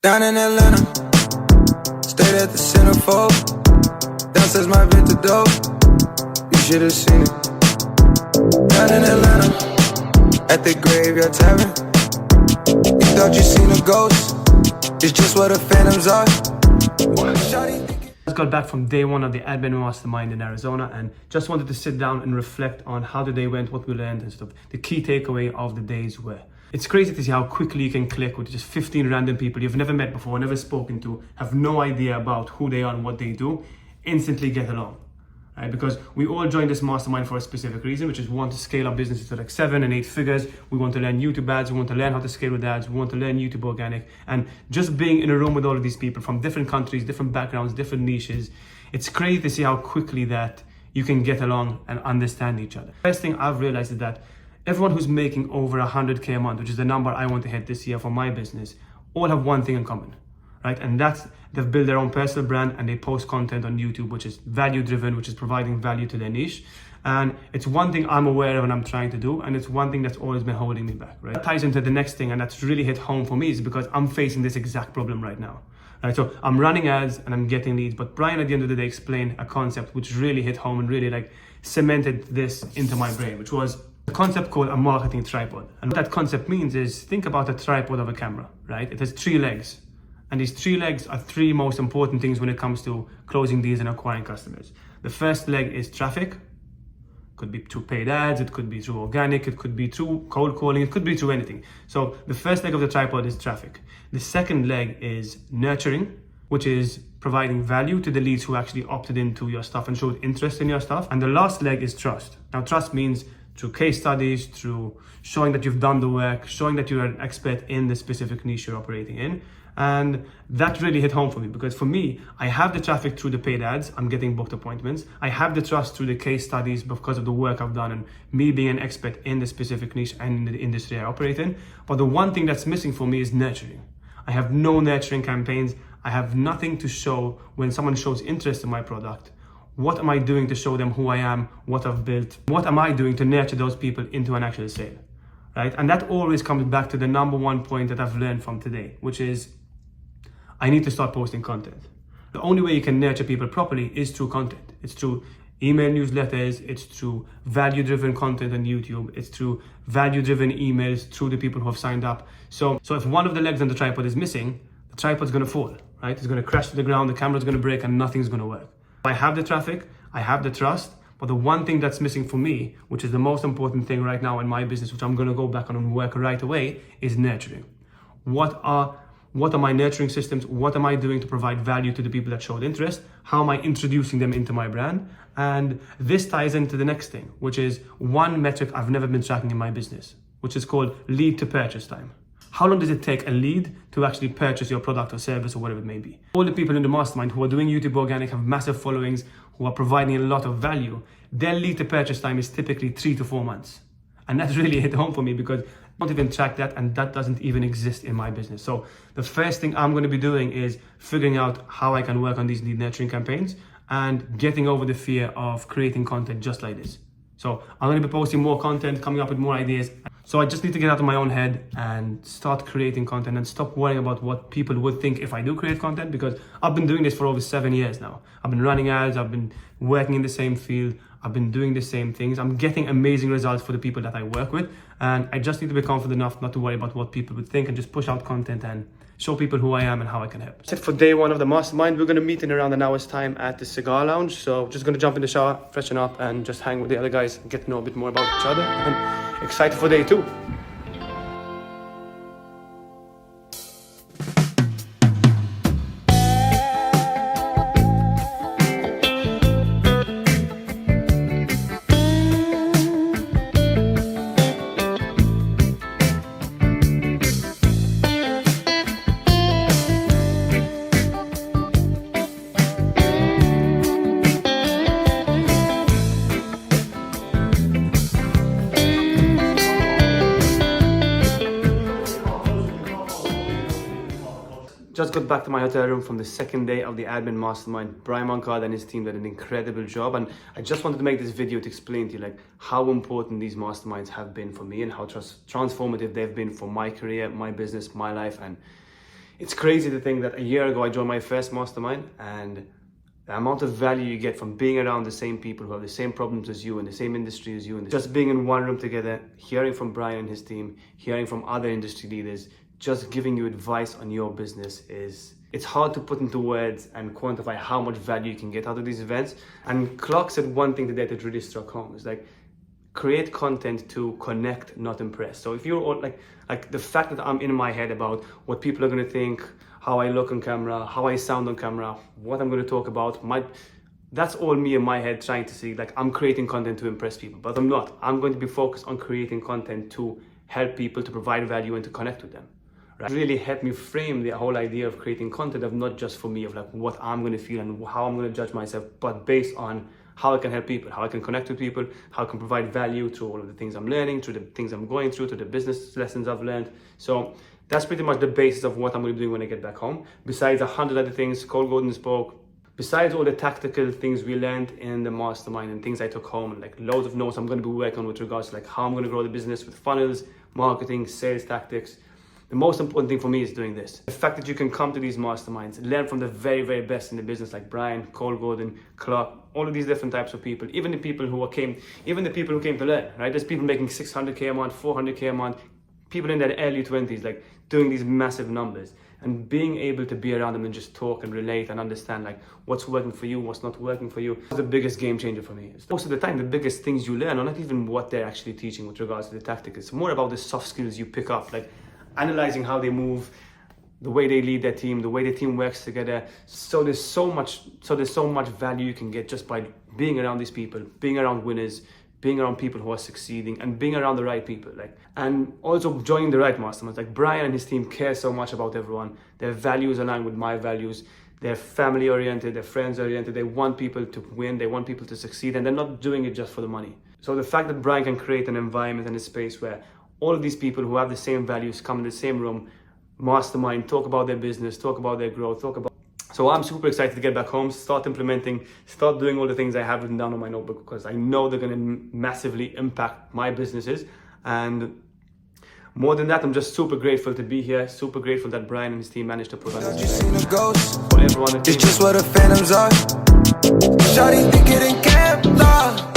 Down in Atlanta, stayed at the centerfold. Downstairs my Victor dope, you should have seen it. Down in Atlanta, at the Graveyard Tavern. You thought you seen a ghost, it's just what the phantoms are. Just got back from day one of the Admin Mastermind in Arizona and just wanted to sit down and reflect on how the day went, what we learned and stuff. The key takeaway of the days were, it's crazy to see how quickly you can click with just 15 random people you've never met before, never spoken to, have no idea about who they are and what they do, instantly get along. Right? Because we all joined this mastermind for a specific reason, which is we want to scale up businesses to like 7 and 8 figures. We want to learn YouTube ads. We want to learn how to scale with ads. We want to learn YouTube organic. And just being in a room with all of these people from different countries, different backgrounds, different niches, it's crazy to see how quickly that you can get along and understand each other. First thing I've realized is that everyone who's making over 100K a month, which is the number I want to hit this year for my business, all have one thing in common. Right? And that's they've built their own personal brand and they post content on YouTube, which is value driven, which is providing value to their niche. And it's one thing I'm aware of and I'm trying to do. And it's one thing that's always been holding me back, right? That ties into the next thing. And that's really hit home for me is because I'm facing this exact problem right now. Right? So I'm running ads and I'm getting leads, but Brian at the end of the day explained a concept which really hit home and really like cemented this into my brain, which was a concept called a marketing tripod. And what that concept means is think about a tripod of a camera, right? It has 3 legs. And these 3 legs are 3 most important things when it comes to closing deals and acquiring customers. The first leg is traffic. Could be through paid ads, it could be through organic, it could be through cold calling, it could be through anything. So the first leg of the tripod is traffic. The second leg is nurturing, which is providing value to the leads who actually opted into your stuff and showed interest in your stuff. And the last leg is trust. Now trust means through case studies, through showing that you've done the work, showing that you're an expert in the specific niche you're operating in. And that really hit home for me because for me, I have the traffic through the paid ads, I'm getting booked appointments. I have the trust through the case studies because of the work I've done and me being an expert in the specific niche and in the industry I operate in. But the one thing that's missing for me is nurturing. I have no nurturing campaigns. I have nothing to show when someone shows interest in my product. What am I doing to show them who I am, what I've built? What am I doing to nurture those people into an actual sale? Right? And that always comes back to the number one point that I've learned from today, which is I need to start posting content. The only way you can nurture people properly is through content. It's through email newsletters, it's through value-driven content on YouTube, it's through value-driven emails through the people who have signed up. So if one of the legs on the tripod is missing, the tripod's gonna fall, right? It's gonna crash to the ground, the camera's gonna break and nothing's gonna work. I have the traffic, I have the trust, but the one thing that's missing for me, which is the most important thing right now in my business, which I'm gonna go back on and work right away, is nurturing. What are my nurturing systems? What am I doing to provide value to the people that showed interest? How am I introducing them into my brand? And this ties into the next thing, which is one metric I've never been tracking in my business, which is called lead to purchase time. How long does it take a lead to actually purchase your product or service or whatever it may be? All the people in the mastermind who are doing YouTube organic, have massive followings, who are providing a lot of value, their lead to purchase time is typically 3 to 4 months. And that's really hit home for me because I don't even track that and that doesn't even exist in my business. So the first thing I'm going to be doing is figuring out how I can work on these lead nurturing campaigns and getting over the fear of creating content just like this. So I'm going to be posting more content, coming up with more ideas. So I just need to get out of my own head and start creating content and stop worrying about what people would think if I do create content, because I've been doing this for over 7 years now. I've been running ads, I've been working in the same field, I've been doing the same things. I'm getting amazing results for the people that I work with. And I just need to be confident enough not to worry about what people would think and just push out content and show people who I am and how I can help. That's it for day one of the mastermind. We're going to meet in around an hour's time at the cigar lounge. So just going to jump in the shower, freshen up and just hang with the other guys and get to know a bit more about each other. And excited for day 2. Just got back to my hotel room from the second day of the Admin Mastermind. Brian Moncard and his team did an incredible job, and I just wanted to make this video to explain to you like how important these masterminds have been for me and how transformative they've been for my career, my business, my life. And It's crazy to think that a year ago I joined my first mastermind, and the amount of value you get from being around the same people who have the same problems as you, in the same industry as you, and just being in one room together, hearing from Brian and his team, hearing from other industry leaders, just giving you advice on your business it's hard to put into words and quantify how much value you can get out of these events. And Clark said one thing today that really struck home. It's like, create content to connect, not impress. So if you're all like the fact that I'm in my head about what people are going to think, how I look on camera, how I sound on camera, what I'm going to talk about, that's all me in my head trying to see, like, I'm creating content to impress people, but I'm not. I'm going to be focused on creating content to help people, to provide value and to connect with them. Right? It really helped me frame the whole idea of creating content of not just for me, of like what I'm going to feel and how I'm going to judge myself, but based on how I can help people, how I can connect with people, how I can provide value through all of the things I'm learning, through the things I'm going through, to the business lessons I've learned. So that's pretty much the basis of what I'm going to be doing when I get back home. Besides 100 other things, Cole Gordon spoke, besides all the tactical things we learned in the mastermind and things I took home, and like loads of notes I'm going to be working on with regards to like how I'm going to grow the business with funnels, marketing, sales tactics. The most important thing for me is doing this. The fact that you can come to these masterminds, learn from the very, very best in the business, like Brian, Cole Gordon, Clark, all of these different types of people, even the people who came to learn, right? There's people making 600K a month, 400K a month, people in their early 20s, like doing these massive numbers, and being able to be around them and just talk and relate and understand like what's working for you, what's not working for you. It's the biggest game changer for me. Most of the time, the biggest things you learn are not even what they're actually teaching with regards to the tactics. It's more about the soft skills you pick up, like analyzing how they move, the way they lead their team, the way the team works together. So there's so much value you can get just by being around these people, being around winners, being around people who are succeeding, and being around the right people. And also joining the right masterminds. Like Brian and his team care so much about everyone. Their values align with my values. They're family oriented, they're friends oriented. They want people to win, they want people to succeed, and they're not doing it just for the money. So the fact that Brian can create an environment and a space where all of these people who have the same values come in the same room, mastermind, talk about their business, talk about their growth, So I'm super excited to get back home, start implementing, start doing all the things I have written down on my notebook, because I know they're going to massively impact my businesses. And more than that, I'm just super grateful to be here, super grateful that Brian and his team managed to put on this for everyone. It's just where the phantoms are. Shawty think it in camp, nah.